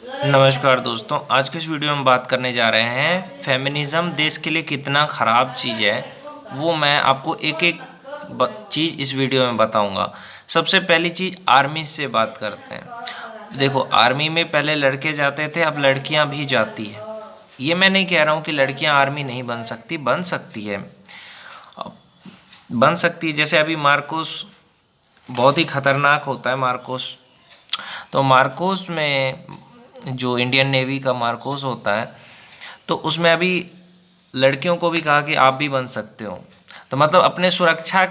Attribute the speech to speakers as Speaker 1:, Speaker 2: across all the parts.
Speaker 1: नमस्कार दोस्तों, आज के इस वीडियो में बात करने जा रहे हैं फेमिनिज़्म देश के लिए कितना ख़राब चीज़ है। वो मैं आपको एक एक चीज़ इस वीडियो में बताऊंगा। सबसे पहली चीज़ आर्मी से बात करते हैं। देखो, आर्मी में पहले लड़के जाते थे, अब लड़कियां भी जाती है। ये मैं नहीं कह रहा हूँ कि लड़कियां आर्मी नहीं बन सकती, बन सकती है, बन सकती है। जैसे अभी मार्कोस बहुत ही ख़तरनाक होता है मार्कोस। तो मार्कोस में जो इंडियन नेवी का मार्कोस होता है, तो उसमें अभी लड़कियों को भी कहा कि आप भी बन सकते हो। तो मतलब अपने सुरक्षा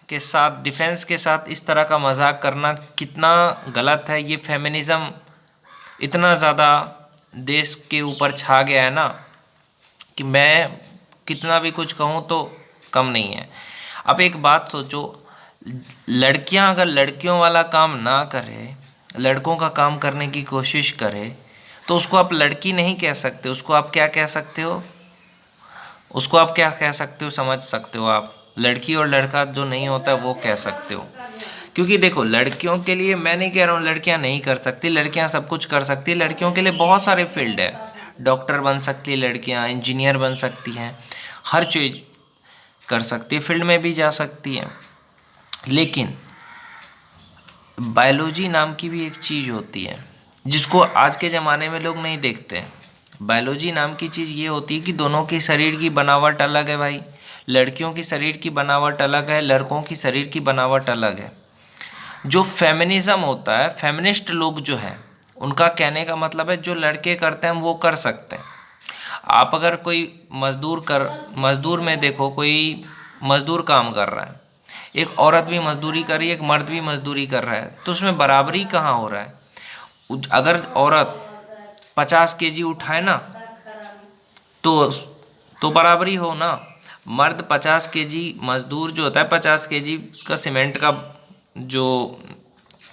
Speaker 1: के साथ, डिफेंस के साथ इस तरह का मजाक करना कितना गलत है। ये फेमिनिज़्म इतना ज़्यादा देश के ऊपर छा गया है ना, कि मैं कितना भी कुछ कहूँ तो कम नहीं है। अब एक बात सोचो, लड़कियां अगर लड़कियों वाला काम ना करे, लड़कों का काम करने की कोशिश करे, तो उसको आप लड़की नहीं कह सकते। उसको आप क्या कह सकते हो? उसको आप क्या कह सकते हो, समझ सकते हो आप? लड़की और लड़का जो नहीं होता वो कह सकते हो। क्योंकि देखो, लड़कियों के लिए मैं नहीं कह रहा हूँ लड़कियां नहीं कर सकती, लड़कियां सब कुछ कर सकती है। लड़कियों के लिए बहुत सारे फील्ड है। डॉक्टर बन सकती है लड़कियां, इंजीनियर बन सकती हैं, हर चीज़ कर सकती है, फील्ड में भी जा सकती है। लेकिन बायोलॉजी नाम की भी एक चीज़ होती है, जिसको आज के ज़माने में लोग नहीं देखते। बायोलॉजी नाम की चीज़ ये होती है कि दोनों की शरीर की बनावट अलग है भाई। लड़कियों की शरीर की बनावट अलग है, लड़कों की शरीर की बनावट अलग है। जो फेमिनिज़्म होता है, फेमिनिस्ट लोग जो हैं, उनका कहने का मतलब है जो लड़के करते हैं वो कर सकते हैं। आप अगर कोई मज़दूर में देखो, कोई मज़दूर काम कर रहा है, एक औरत भी मजदूरी कर रही है, एक मर्द भी मजदूरी कर रहा है, तो उसमें बराबरी कहाँ हो रहा है? अगर औरत 50 kg उठाए ना, तो बराबरी हो ना। मर्द 50 kg, मजदूर जो होता है 50 kg का सीमेंट का जो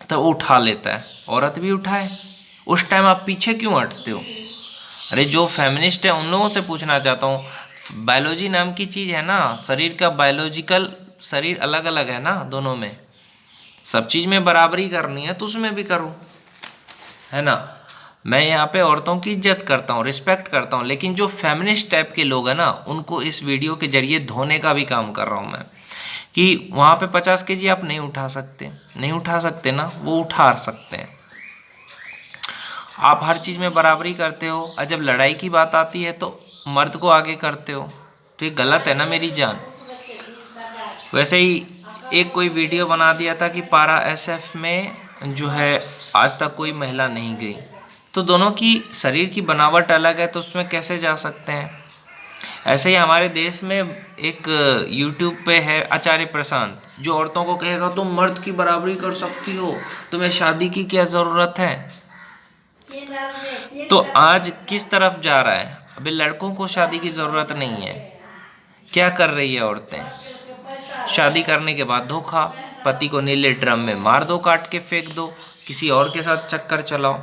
Speaker 1: तो वो उठा लेता है, औरत भी उठाए। उस टाइम आप पीछे क्यों हटते हो? अरे जो फेमिनिस्ट है उन लोगों से पूछना चाहता हूँ, बायोलॉजी नाम की चीज़ है ना, शरीर का बायोलॉजिकल शरीर अलग अलग है ना दोनों में। सब चीज़ में बराबरी करनी है तो उसमें भी करो, है ना। मैं यहाँ पे औरतों की इज्जत करता हूँ, रिस्पेक्ट करता हूँ, लेकिन जो फेमिनिस्ट टाइप के लोग हैं ना, उनको इस वीडियो के जरिए धोने का भी काम कर रहा हूँ मैं, कि वहाँ पे 50 kg आप नहीं उठा सकते, नहीं उठा सकते ना, वो उठा सकते हैं। आप हर चीज़ में बराबरी करते हो, और जब लड़ाई की बात आती है तो मर्द को आगे करते हो, तो ये गलत है ना मेरी जान। वैसे ही एक कोई वीडियो बना दिया था कि पारा एसएफ में जो है आज तक कोई महिला नहीं गई। तो दोनों की शरीर की बनावट अलग है, तो उसमें कैसे जा सकते हैं? ऐसे ही हमारे देश में एक यूट्यूब पे है आचार्य प्रशांत, जो औरतों को कहेगा तुम मर्द की बराबरी कर सकती हो, तुम्हें शादी की क्या ज़रूरत है। तो आज किस तरफ जा रहा है? अभी लड़कों को शादी की ज़रूरत नहीं है। क्या कर रही है औरतें? शादी करने के बाद धोखा, पति को नीले ड्रम में मार दो, काट के फेंक दो, किसी और के साथ चक्कर चलाओ।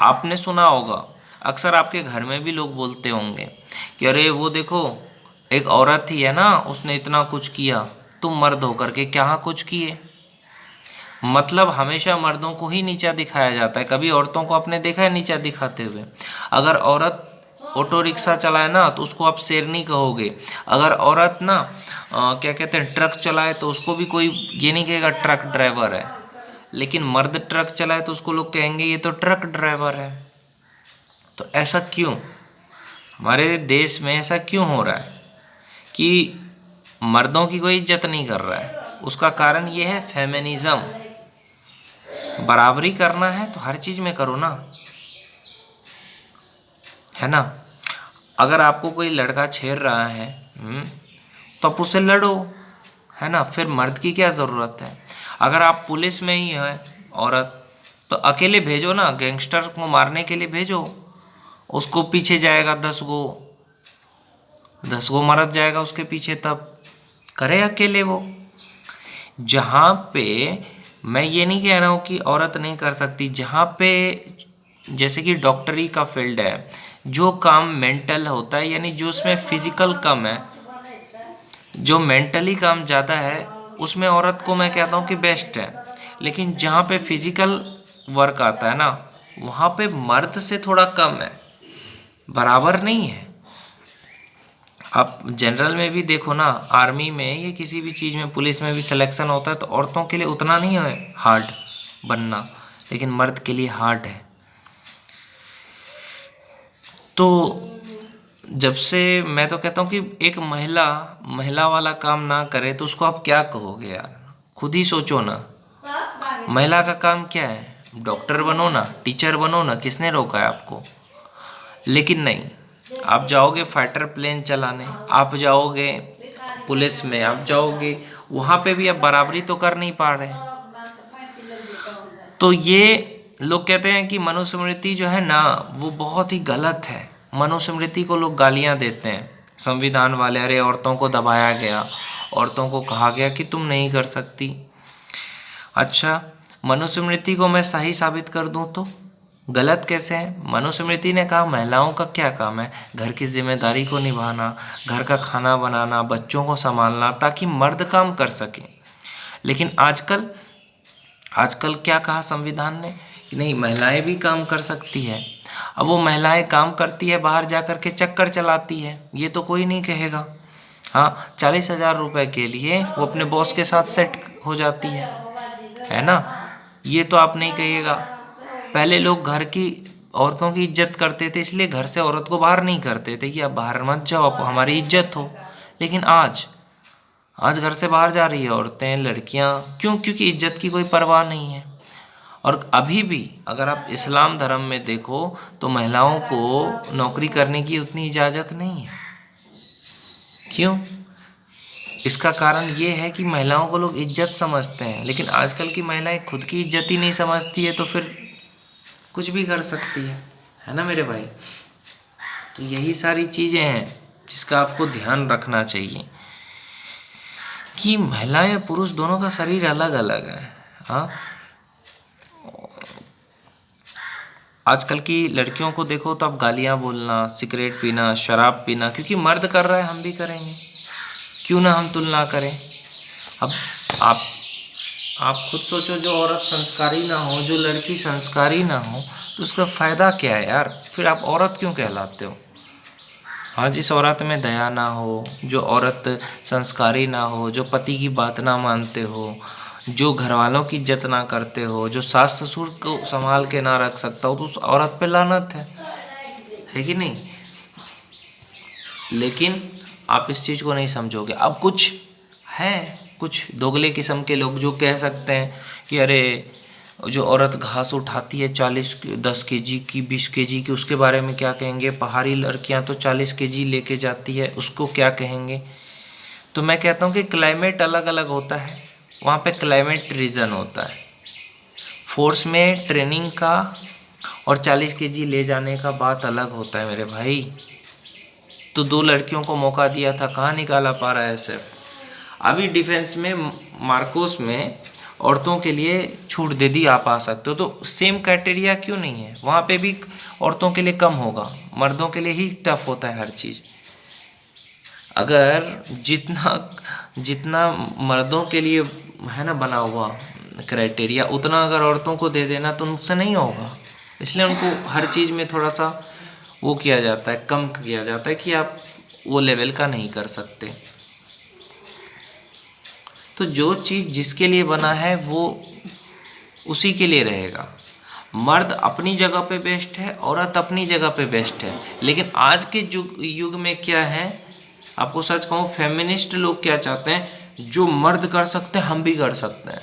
Speaker 1: आपने सुना होगा, अक्सर आपके घर में भी लोग बोलते होंगे कि अरे वो देखो, एक औरत थी है ना, उसने इतना कुछ किया, तुम मर्द होकर के क्या कुछ किए। मतलब हमेशा मर्दों को ही नीचा दिखाया जाता है, कभी औरतों को आपने देखा है नीचा दिखाते हुए? अगर औरत ऑटो रिक्शा चलाए ना, तो उसको आप शेरनी कहोगे। अगर औरत ना क्या कहते हैं, ट्रक चलाए, तो उसको भी कोई ये नहीं कहेगा ट्रक ड्राइवर है। लेकिन मर्द ट्रक चलाए तो उसको लोग कहेंगे ये तो ट्रक ड्राइवर है। तो ऐसा क्यों? हमारे देश में ऐसा क्यों हो रहा है कि मर्दों की कोई इज्जत नहीं कर रहा है? उसका कारण ये है फेमिनिज्म। बराबरी करना है तो हर चीज़ में करो ना, है ना। अगर आपको कोई लड़का छेड़ रहा है तो आप उससे लड़ो, है ना। फिर मर्द की क्या ज़रूरत है? अगर आप पुलिस में ही है औरत, तो अकेले भेजो ना, गैंगस्टर को मारने के लिए भेजो। उसको पीछे जाएगा 10 गो मरद जाएगा उसके पीछे, तब करे अकेले वो। जहाँ पे मैं ये नहीं कह रहा हूँ कि औरत नहीं कर सकती, जहाँ पे जैसे कि डॉक्टरी का फील्ड है, जो काम मेंटल होता है, यानी जो उसमें फिजिकल कम है, जो मेंटली काम ज़्यादा है, उसमें औरत को मैं कहता हूँ कि बेस्ट है। लेकिन जहाँ पे फिजिकल वर्क आता है ना, वहाँ पे मर्द से थोड़ा कम है, बराबर नहीं है। आप जनरल में भी देखो ना, आर्मी में या किसी भी चीज़ में, पुलिस में भी सिलेक्शन होता है तो औरतों के लिए उतना नहीं है हार्ड बनना, लेकिन मर्द के लिए हार्ड है। तो जब से मैं तो कहता हूँ कि एक महिला वाला काम ना करे तो उसको आप क्या कहोगे यार, खुद ही सोचो ना। महिला का काम क्या है? डॉक्टर बनो ना, टीचर बनो ना, किसने रोका है आपको? लेकिन नहीं, आप जाओगे फाइटर प्लेन चलाने, आप जाओगे पुलिस में, आप जाओगे, वहाँ पे भी आप बराबरी तो कर नहीं पा रहे। तो ये लोग कहते हैं कि मनुस्मृति जो है ना वो बहुत ही गलत है। मनुस्मृति को लोग गालियाँ देते हैं, संविधान वाले, अरे औरतों को दबाया गया, औरतों को कहा गया कि तुम नहीं कर सकती। अच्छा, मनुस्मृति को मैं सही साबित कर दूं तो गलत कैसे है? मनुस्मृति ने कहा महिलाओं का क्या काम है, घर की जिम्मेदारी को निभाना, घर का खाना बनाना, बच्चों को संभालना, ताकि मर्द काम कर सके। लेकिन आजकल आजकल क्या कहा संविधान ने कि नहीं, महिलाएं भी काम कर सकती है। अब वो महिलाएं काम करती है, बाहर जा कर के चक्कर चलाती है, ये तो कोई नहीं कहेगा। हाँ, 40,000 रुपये के लिए वो अपने बॉस के साथ सेट हो जाती है ना, ये तो आप नहीं कहिएगा। पहले लोग घर की औरतों की इज्जत करते थे, इसलिए घर से औरत को बाहर नहीं करते थे कि आप बाहर मत जाओ, आप हमारी इज्जत हो। लेकिन आज आज घर से बाहर जा रही है औरतें, लड़कियां, क्यों? क्योंकि इज्जत की कोई परवाह नहीं है। और अभी भी अगर आप इस्लाम धर्म में देखो तो महिलाओं को नौकरी करने की उतनी इजाज़त नहीं है। क्यों? इसका कारण ये है कि महिलाओं को लोग इज्जत समझते हैं, लेकिन आजकल की महिलाएं खुद की इज्जत ही नहीं समझती है, तो फिर कुछ भी कर सकती है ना मेरे भाई। तो यही सारी चीज़ें हैं जिसका आपको ध्यान रखना चाहिए कि महिलाएं या पुरुष दोनों का शरीर अलग अलग है। हाँ, आजकल की लड़कियों को देखो तो आप गालियाँ बोलना, सिगरेट पीना, शराब पीना, क्योंकि मर्द कर रहा है हम भी करेंगे, क्यों ना हम तुलना करें। अब आप आप खुद सोचो, जो औरत संस्कारी ना हो, जो लड़की संस्कारी ना हो, तो उसका फ़ायदा क्या है यार? फिर आप औरत क्यों कहलाते हो? हाँ, जिस औरत में दया ना हो, जो औरत संस्कारी ना हो, जो पति की बात ना मानते हो, जो घर वालों की इज्जत ना करते हो, जो सास ससुर को संभाल के ना रख सकता हो, तो उस औरत पे लानत है कि नहीं? लेकिन आप इस चीज़ को नहीं समझोगे। अब कुछ दोगले किस्म के लोग जो कह सकते हैं कि अरे जो औरत घास उठाती है 10 केजी की, 20 केजी की, उसके बारे में क्या कहेंगे? पहाड़ी लड़कियां तो 40 केजी लेके जाती है, उसको क्या कहेंगे? तो मैं कहता हूँ कि क्लाइमेट अलग अलग होता है, वहाँ पे क्लाइमेट रीज़न होता है। फोर्स में ट्रेनिंग का और 40 केजी ले जाने का बात अलग होता है मेरे भाई। तो 2 लड़कियों को मौका दिया था, कहाँ निकाला पा रहा है सिर्फ। अभी डिफेंस में मार्कोस में औरतों के लिए छूट दे दी, आप आ सकते हो, तो सेम क्राइटेरिया क्यों नहीं है? वहाँ पे भी औरतों के लिए कम होगा, मर्दों के लिए ही टफ होता है हर चीज़। अगर जितना जितना मर्दों के लिए है ना बना हुआ क्राइटेरिया, उतना अगर औरतों को दे देना तो उनसे नहीं होगा। इसलिए उनको हर चीज़ में थोड़ा सा वो किया जाता है, कम किया जाता है कि आप वो लेवल का नहीं कर सकते। तो जो चीज़ जिसके लिए बना है वो उसी के लिए रहेगा। मर्द अपनी जगह पे बेस्ट है, औरत अपनी जगह पे बेस्ट है। लेकिन आज के युग में क्या है, आपको सच कहूँ, फेमिनिस्ट लोग क्या चाहते हैं, जो मर्द कर सकते हैं हम भी कर सकते हैं,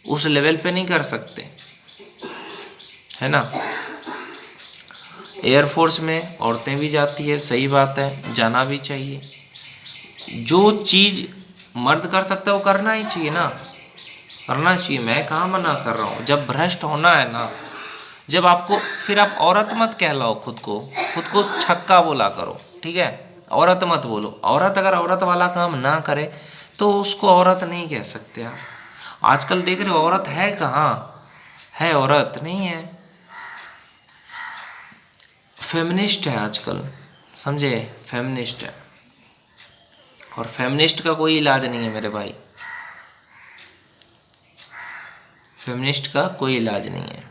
Speaker 1: उस लेवल पे नहीं कर सकते, है ना। एयरफोर्स में औरतें भी जाती है, सही बात है, जाना भी चाहिए। जो चीज़ मर्द कर सकता है वो करना ही चाहिए ना, करना चाहिए, मैं कहाँ मना कर रहा हूँ। जब भ्रष्ट होना है ना, जब आपको, फिर आप औरत मत कहलाओ, खुद को छक्का बोला करो, ठीक है? औरत मत बोलो। औरत अगर औरत वाला काम ना करे तो उसको औरत नहीं कह सकते आप। आजकल देख रहे हो औरत है कहाँ है, औरत नहीं है, फेमिनिस्ट है आजकल, समझे? फेमिनिस्ट है, और फेमिनिस्ट का कोई इलाज नहीं है मेरे भाई, फेमिनिस्ट का कोई इलाज नहीं है।